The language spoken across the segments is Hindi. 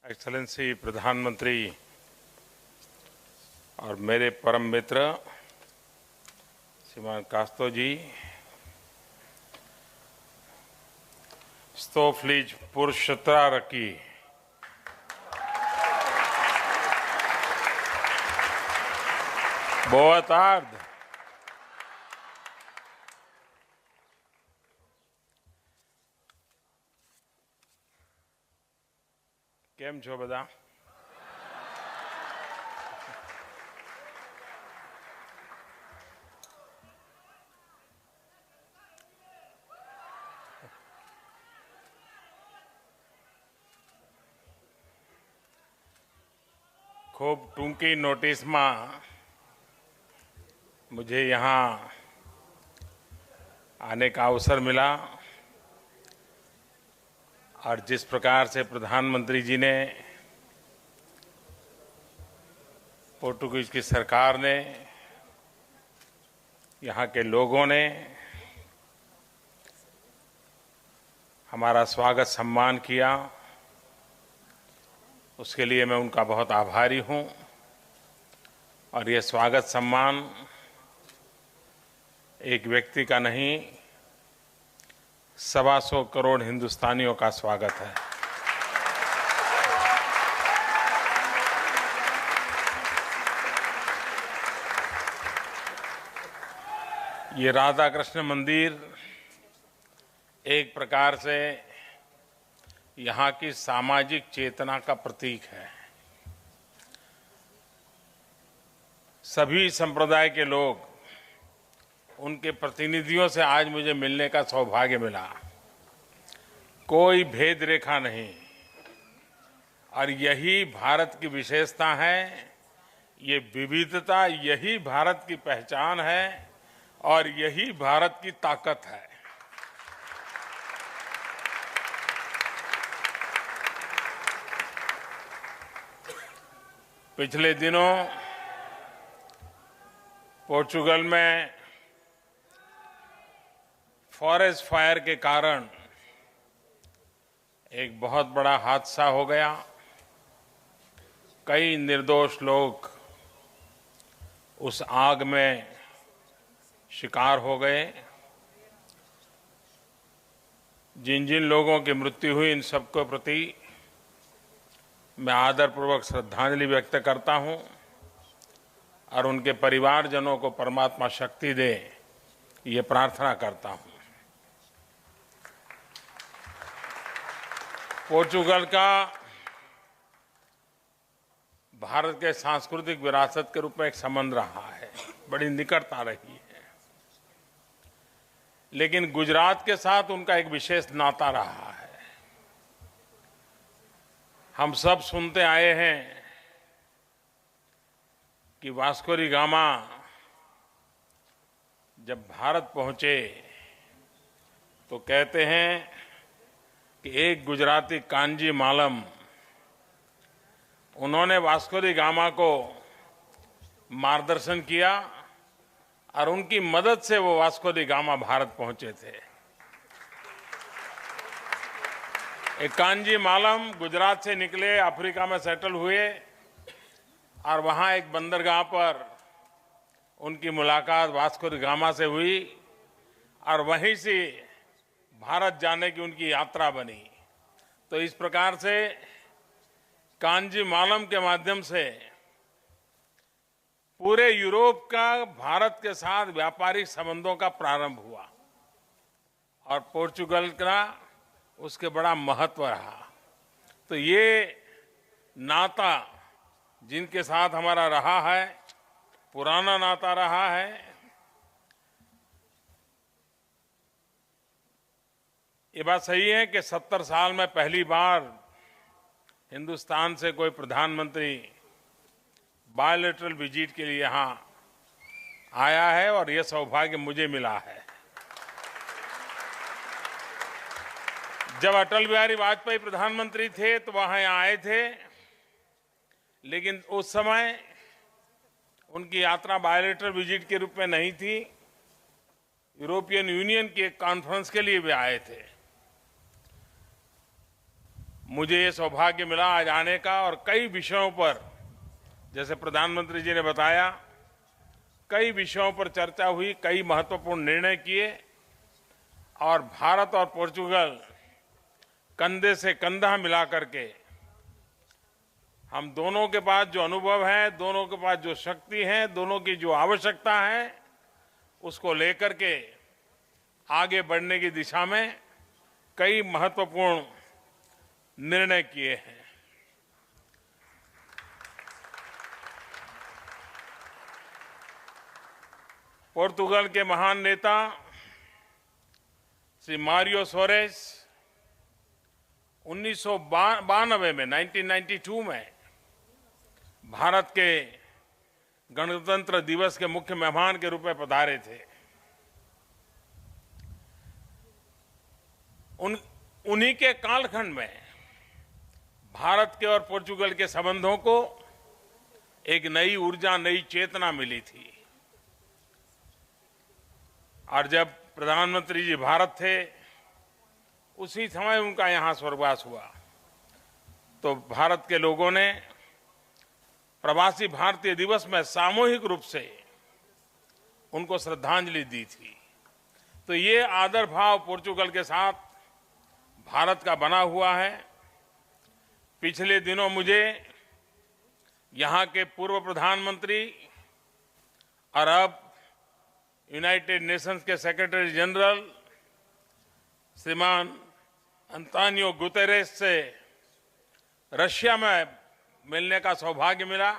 एक्सेलेंसी प्रधानमंत्री और मेरे परम मित्र श्रीमान कास्तो जी, स्टोफ्लीज पुरुषत्रा रकी, boa tarde. કેમ છો બધા? खूब टूंकी नोटिस में मुझे यहाँ आने का अवसर मिला और जिस प्रकार से प्रधानमंत्री जी ने, पोर्टुगीज की सरकार ने, यहाँ के लोगों ने हमारा स्वागत सम्मान किया, उसके लिए मैं उनका बहुत आभारी हूँ। और ये स्वागत सम्मान एक व्यक्ति का नहीं, 125 करोड़ हिंदुस्तानियों का स्वागत है। ये राधा कृष्ण मंदिर एक प्रकार से यहाँ की सामाजिक चेतना का प्रतीक है। सभी संप्रदाय के लोग, उनके प्रतिनिधियों से आज मुझे मिलने का सौभाग्य मिला। कोई भेद रेखा नहीं, और यही भारत की विशेषता है। ये विविधता, यही भारत की पहचान है और यही भारत की ताकत है। पिछले दिनों पोर्चुगल में फॉरेस्ट फायर के कारण एक बहुत बड़ा हादसा हो गया। कई निर्दोष लोग उस आग में शिकार हो गए। जिन जिन लोगों की मृत्यु हुई, इन सबके प्रति मैं आदरपूर्वक श्रद्धांजलि व्यक्त करता हूं और उनके परिवारजनों को परमात्मा शक्ति दे, ये प्रार्थना करता हूं। पोर्चुगल का भारत के सांस्कृतिक विरासत के रूप में एक संबंध रहा है, बड़ी निकटता रही है। लेकिन गुजरात के साथ उनका एक विशेष नाता रहा है। हम सब सुनते आए हैं कि वास्को डी गामा जब भारत पहुंचे तो कहते हैं कि एक गुजराती कांजी मालम, उन्होंने वास्को डी गामा को मार्गदर्शन किया और उनकी मदद से वो वास्को डी गामा भारत पहुंचे थे। एक कांजी मालम गुजरात से निकले, अफ्रीका में सेटल हुए और वहां एक बंदरगाह पर उनकी मुलाकात वास्को डी गामा से हुई और वहीं से भारत जाने की उनकी यात्रा बनी। तो इस प्रकार से कांजी मालम के माध्यम से पूरे यूरोप का भारत के साथ व्यापारिक संबंधों का प्रारंभ हुआ और पोर्चुगल का उसके बड़ा महत्व रहा। तो ये नाता जिनके साथ हमारा रहा है, पुराना नाता रहा है। ये बात सही है कि 70 साल में पहली बार हिंदुस्तान से कोई प्रधानमंत्री बायलैटरल विजिट के लिए यहां आया है और यह सौभाग्य मुझे मिला है। जब अटल बिहारी वाजपेयी प्रधानमंत्री थे तो वहां आए थे, लेकिन उस समय उनकी यात्रा बायलैटरल विजिट के रूप में नहीं थी। यूरोपियन यूनियन की एक कॉन्फ्रेंस के लिए भी आए थे। मुझे ये सौभाग्य मिला आज आने का और कई विषयों पर, जैसे प्रधानमंत्री जी ने बताया, कई विषयों पर चर्चा हुई, कई महत्वपूर्ण निर्णय किए और भारत और पोर्चुगल कंधे से कंधा मिला करके हम दोनों के पास जो अनुभव है, दोनों के पास जो शक्ति है, दोनों की जो आवश्यकता है, उसको लेकर के आगे बढ़ने की दिशा में कई महत्वपूर्ण निर्णय किए हैं। पोर्तुगल के महान नेता श्री मारियो सोरेस 1992 में 1992 में भारत के गणतंत्र दिवस के मुख्य मेहमान के रूप में पधारे थे। उन्हीं के कालखंड में भारत के और पोर्चुगल के संबंधों को एक नई ऊर्जा, नई चेतना मिली थी। और जब प्रधानमंत्री जी भारत थे, उसी समय उनका यहां स्वर्गवास हुआ, तो भारत के लोगों ने प्रवासी भारतीय दिवस में सामूहिक रूप से उनको श्रद्धांजलि दी थी। तो ये आदर भाव पोर्चुगल के साथ भारत का बना हुआ है। पिछले दिनों मुझे यहां के पूर्व प्रधानमंत्री और अब यूनाइटेड नेशंस के सेक्रेटरी जनरल श्रीमान अंतोनियो गुतेरेस से रशिया में मिलने का सौभाग्य मिला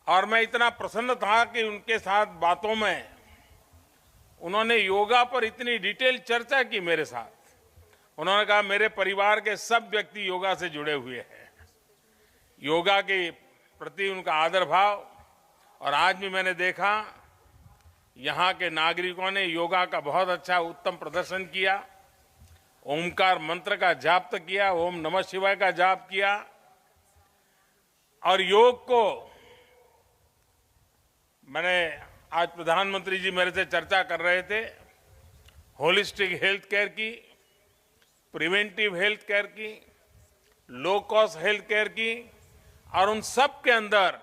और मैं इतना प्रसन्न था कि उनके साथ बातों में उन्होंने योगा पर इतनी डिटेल चर्चा की मेरे साथ। उन्होंने कहा मेरे परिवार के सब व्यक्ति योगा से जुड़े हुए हैं। योगा के प्रति उनका आदर भाव, और आज भी मैंने देखा यहाँ के नागरिकों ने योगा का बहुत अच्छा उत्तम प्रदर्शन किया। ओमकार मंत्र का जाप तो किया, ओम नमः शिवाय का जाप किया और योग को मैंने आज प्रधानमंत्री जी मेरे से चर्चा कर रहे थे, होलिस्टिक हेल्थ केयर की, प्रिवेंटिव हेल्थ केयर की, लो कॉस्ट हेल्थ केयर की, और उन सब के अंदर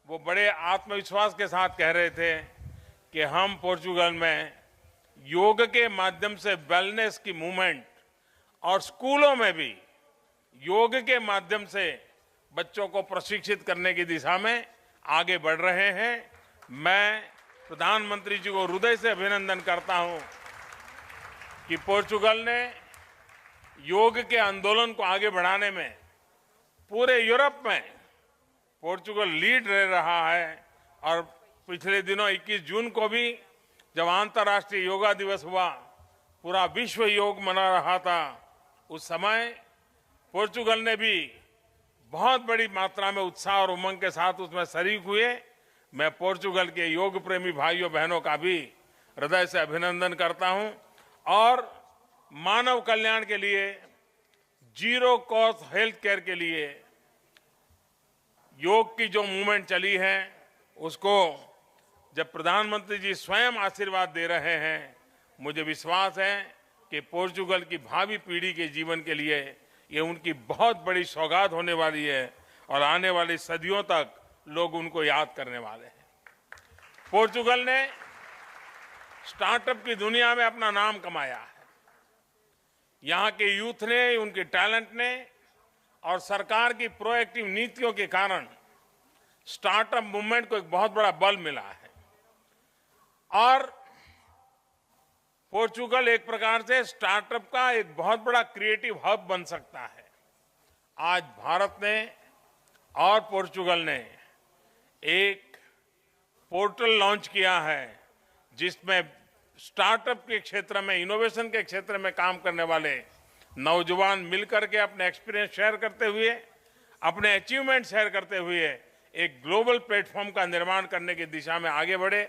वो बड़े आत्मविश्वास के साथ कह रहे थे कि हम पोर्चुगल में योग के माध्यम से वेलनेस की मूवमेंट और स्कूलों में भी योग के माध्यम से बच्चों को प्रशिक्षित करने की दिशा में आगे बढ़ रहे हैं। मैं प्रधानमंत्री जी को हृदय से अभिनंदन करता हूं कि पोर्चुगल ने योग के आंदोलन को आगे बढ़ाने में पूरे यूरोप में पोर्चुगल लीड ले रहा है। और पिछले दिनों 21 जून को भी जब अंतर्राष्ट्रीय योगा दिवस हुआ, पूरा विश्व योग मना रहा था, उस समय पोर्चुगल ने भी बहुत बड़ी मात्रा में उत्साह और उमंग के साथ उसमें शरीक हुए। मैं पोर्चुगल के योग प्रेमी भाइयों बहनों का भी हृदय से अभिनंदन करता हूं और मानव कल्याण के लिए, जीरो कॉस्ट हेल्थ केयर के लिए योग की जो मूवमेंट चली है, उसको जब प्रधानमंत्री जी स्वयं आशीर्वाद दे रहे हैं, मुझे विश्वास है कि पोर्चुगल की भावी पीढ़ी के जीवन के लिए ये उनकी बहुत बड़ी सौगात होने वाली है और आने वाली सदियों तक लोग उनको याद करने वाले हैं। पोर्चुगल ने स्टार्टअप की दुनिया में अपना नाम कमाया है। यहाँ के यूथ ने, उनके टैलेंट ने और सरकार की प्रोएक्टिव नीतियों के कारण स्टार्टअप मूवमेंट को एक बहुत बड़ा बल मिला है और पोर्चुगल एक प्रकार से स्टार्टअप का एक बहुत बड़ा क्रिएटिव हब बन सकता है। आज भारत ने और पोर्चुगल ने एक पोर्टल लॉन्च किया है जिसमें स्टार्टअप के क्षेत्र में, इनोवेशन के क्षेत्र में काम करने वाले नौजवान मिलकर के अपने एक्सपीरियंस शेयर करते हुए, अपने अचीवमेंट शेयर करते हुए एक ग्लोबल प्लेटफॉर्म का निर्माण करने की दिशा में आगे बढ़े।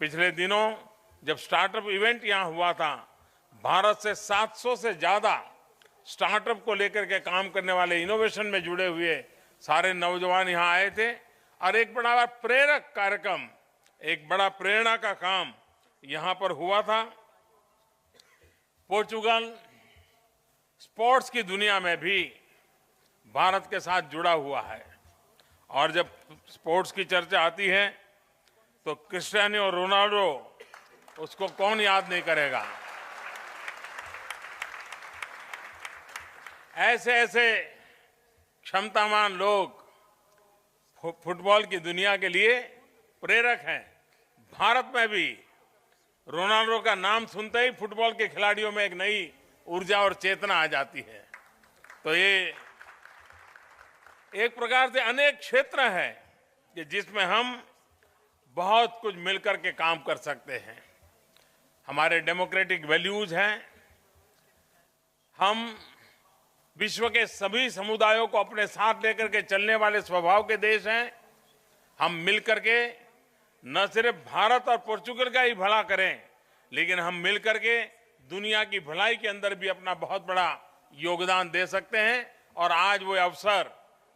पिछले दिनों जब स्टार्टअप इवेंट यहां हुआ था, भारत से 700 से ज्यादा स्टार्टअप को लेकर के काम करने वाले, इनोवेशन में जुड़े हुए सारे नौजवान यहां आए थे और एक बड़ा प्रेरक कार्यक्रम, एक बड़ा प्रेरणा का काम यहां पर हुआ था। पोर्चुगल स्पोर्ट्स की दुनिया में भी भारत के साथ जुड़ा हुआ है। और जब स्पोर्ट्स की चर्चा आती है तो क्रिस्टियानो रोनाल्डो, उसको कौन याद नहीं करेगा। ऐसे ऐसे क्षमतावान लोग फुटबॉल की दुनिया के लिए प्रेरक हैं। भारत में भी रोनाल्डो का नाम सुनते ही फुटबॉल के खिलाड़ियों में एक नई ऊर्जा और चेतना आ जाती है। तो ये एक प्रकार से अनेक क्षेत्र हैं कि जिसमें हम बहुत कुछ मिलकर के काम कर सकते हैं। हमारे डेमोक्रेटिक वैल्यूज हैं। हम विश्व के सभी समुदायों को अपने साथ लेकर के चलने वाले स्वभाव के देश हैं। हम मिलकर के न सिर्फ भारत और पोर्चुगल का ही भला करें, लेकिन हम मिलकर के दुनिया की भलाई के अंदर भी अपना बहुत बड़ा योगदान दे सकते हैं। और आज वो अवसर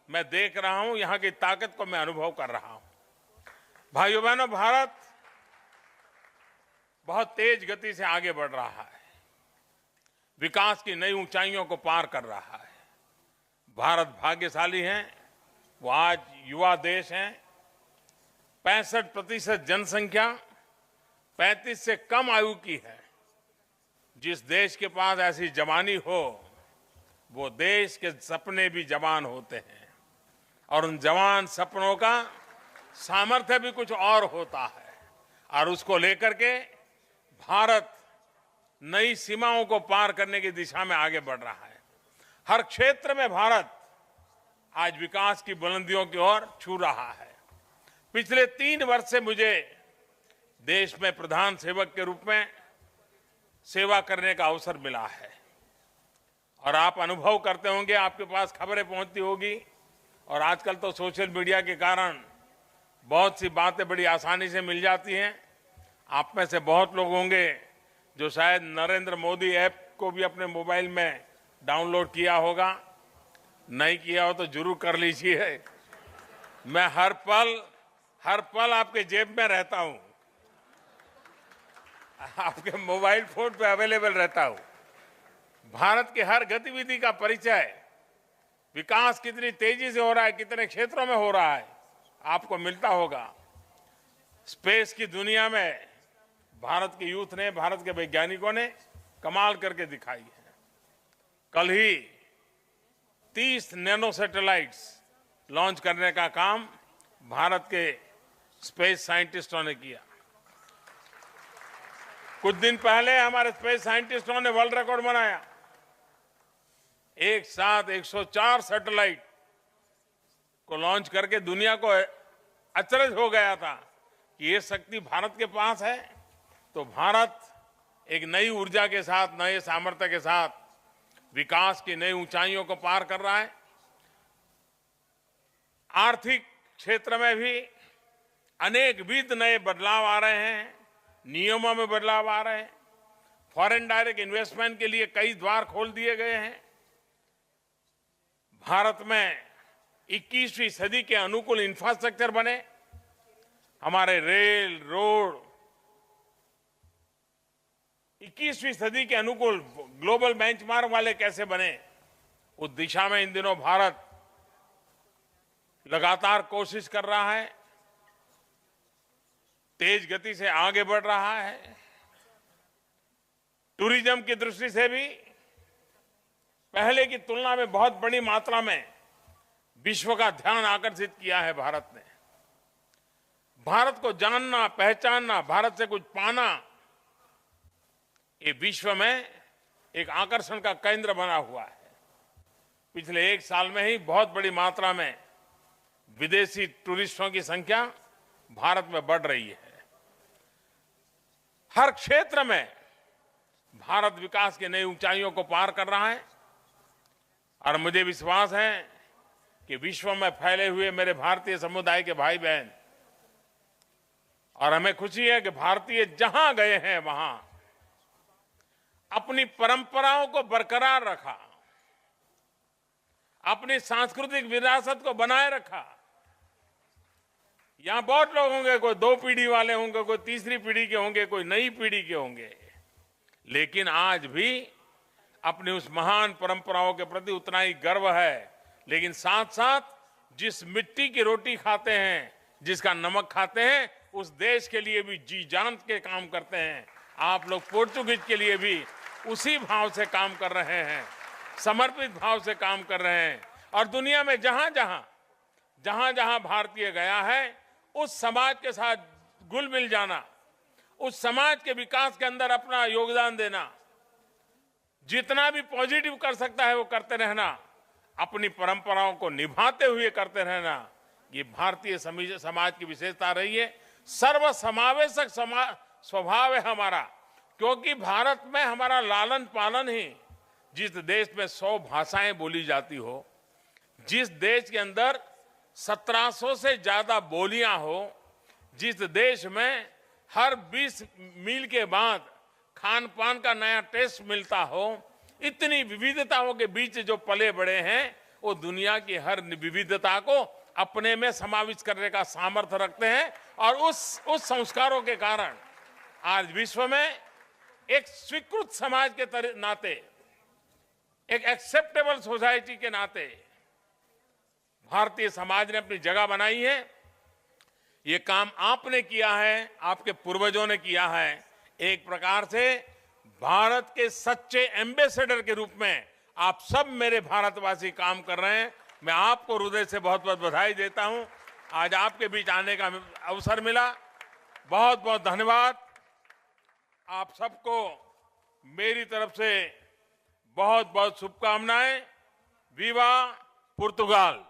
मैं देख रहा हूं, यहां की ताकत को मैं अनुभव कर रहा हूं। भाइयों बहनों, भारत बहुत तेज गति से आगे बढ़ रहा है, विकास की नई ऊंचाइयों को पार कर रहा है। भारत भाग्यशाली है, वो आज युवा देश है। 65% जनसंख्या 35 से कम आयु की है। जिस देश के पास ऐसी जवानी हो, वो देश के सपने भी जवान होते हैं और उन जवान सपनों का सामर्थ्य भी कुछ और होता है। और उसको लेकर के भारत नई सीमाओं को पार करने की दिशा में आगे बढ़ रहा है। हर क्षेत्र में भारत आज विकास की बुलंदियों की ओर छू रहा है। पिछले 3 वर्ष से मुझे देश में प्रधान सेवक के रूप में सेवा करने का अवसर मिला है। और आप अनुभव करते होंगे, आपके पास खबरें पहुंचती होगी, और आजकल तो सोशल मीडिया के कारण बहुत सी बातें बड़ी आसानी से मिल जाती हैं। आप में से बहुत लोग होंगे जो शायद नरेंद्र मोदी ऐप को भी अपने मोबाइल में डाउनलोड किया होगा। नहीं किया हो तो जरूर कर लीजिए। मैं हर पल आपके जेब में रहता हूं, आपके मोबाइल फोन पे अवेलेबल रहता हूं। भारत की हर गतिविधि का परिचय, विकास कितनी तेजी से हो रहा है, कितने क्षेत्रों में हो रहा है, आपको मिलता होगा। स्पेस की दुनिया में भारत के यूथ ने, भारत के वैज्ञानिकों ने कमाल करके दिखाई है। कल ही 30 नैनो सैटेलाइट्स लॉन्च करने का काम भारत के स्पेस साइंटिस्टों ने किया। कुछ दिन पहले हमारे स्पेस साइंटिस्टों ने वर्ल्ड रिकॉर्ड बनाया। एक साथ 104 सैटेलाइट को लॉन्च करके दुनिया को अचरज हो गया था कि ये शक्ति भारत के पास है। तो भारत एक नई ऊर्जा के साथ, नए सामर्थ्य के साथ विकास की नई ऊंचाइयों को पार कर रहा है। आर्थिक क्षेत्र में भी अनेकविध नए बदलाव आ रहे हैं, नियमों में बदलाव आ रहे हैं। फॉरेन डायरेक्ट इन्वेस्टमेंट के लिए कई द्वार खोल दिए गए हैं। भारत में 21वीं सदी के अनुकूल इंफ्रास्ट्रक्चर बने। हमारे रेल, रोड 21वीं सदी के अनुकूल ग्लोबल बेंचमार्क वाले कैसे बने, उस दिशा में इन दिनों भारत लगातार कोशिश कर रहा है, तेज गति से आगे बढ़ रहा है। टूरिज्म की दृष्टि से भी पहले की तुलना में बहुत बड़ी मात्रा में विश्व का ध्यान आकर्षित किया है भारत ने। भारत को जानना, पहचानना, भारत से कुछ पाना, ये विश्व में एक आकर्षण का केंद्र बना हुआ है। पिछले 1 साल में ही बहुत बड़ी मात्रा में विदेशी टूरिस्टों की संख्या भारत में बढ़ रही है। हर क्षेत्र में भारत विकास की नई ऊंचाइयों को पार कर रहा है। और मुझे विश्वास है कि विश्व में फैले हुए मेरे भारतीय समुदाय के भाई बहन, और हमें खुशी है कि भारतीय जहां गए हैं वहां अपनी परंपराओं को बरकरार रखा, अपनी सांस्कृतिक विरासत को बनाए रखा। यहां बहुत लोग होंगे, कोई 2 पीढ़ी वाले होंगे, कोई तीसरी पीढ़ी के होंगे, कोई नई पीढ़ी के होंगे, लेकिन आज भी अपनी उस महान परंपराओं के प्रति उतना ही गर्व है, लेकिन साथ साथ जिस मिट्टी की रोटी खाते हैं, जिसका नमक खाते हैं, उस देश के लिए भी जी जान के काम करते हैं। आप लोग पोर्तुगीज के लिए भी उसी भाव से काम कर रहे हैं, समर्पित भाव से काम कर रहे हैं। और दुनिया में जहां जहां भारतीय गया है, उस समाज के साथ घुल मिल जाना, उस समाज के विकास के अंदर अपना योगदान देना, जितना भी पॉजिटिव कर सकता है वो करते रहना, अपनी परंपराओं को निभाते हुए करते रहना, ये भारतीय समाज की विशेषता रही है। सर्वसमावेशक स्वभाव है हमारा, क्योंकि भारत में हमारा लालन पालन ही, जिस देश में 100 भाषाएं बोली जाती हो, जिस देश के अंदर 1700 से ज्यादा बोलियां हो, जिस देश में हर 20 मील के बाद खान पान का नया टेस्ट मिलता हो, इतनी विविधताओं के बीच जो पले बड़े हैं, वो दुनिया की हर विविधता को अपने में समाविष्ट करने का सामर्थ्य रखते हैं। और उस संस्कारों के कारण आज विश्व में एक स्वीकृत समाज के नाते, एक एक्सेप्टेबल सोसाइटी के नाते भारतीय समाज ने अपनी जगह बनाई है। ये काम आपने किया है, आपके पूर्वजों ने किया है। एक प्रकार से भारत के सच्चे एम्बेसडर के रूप में आप सब मेरे भारतवासी काम कर रहे हैं। मैं आपको हृदय से बहुत बहुत बधाई देता हूं। आज आपके बीच आने का अवसर मिला, बहुत बहुत धन्यवाद। आप सबको मेरी तरफ से बहुत बहुत शुभकामनाएं। विवा पुर्तगाल।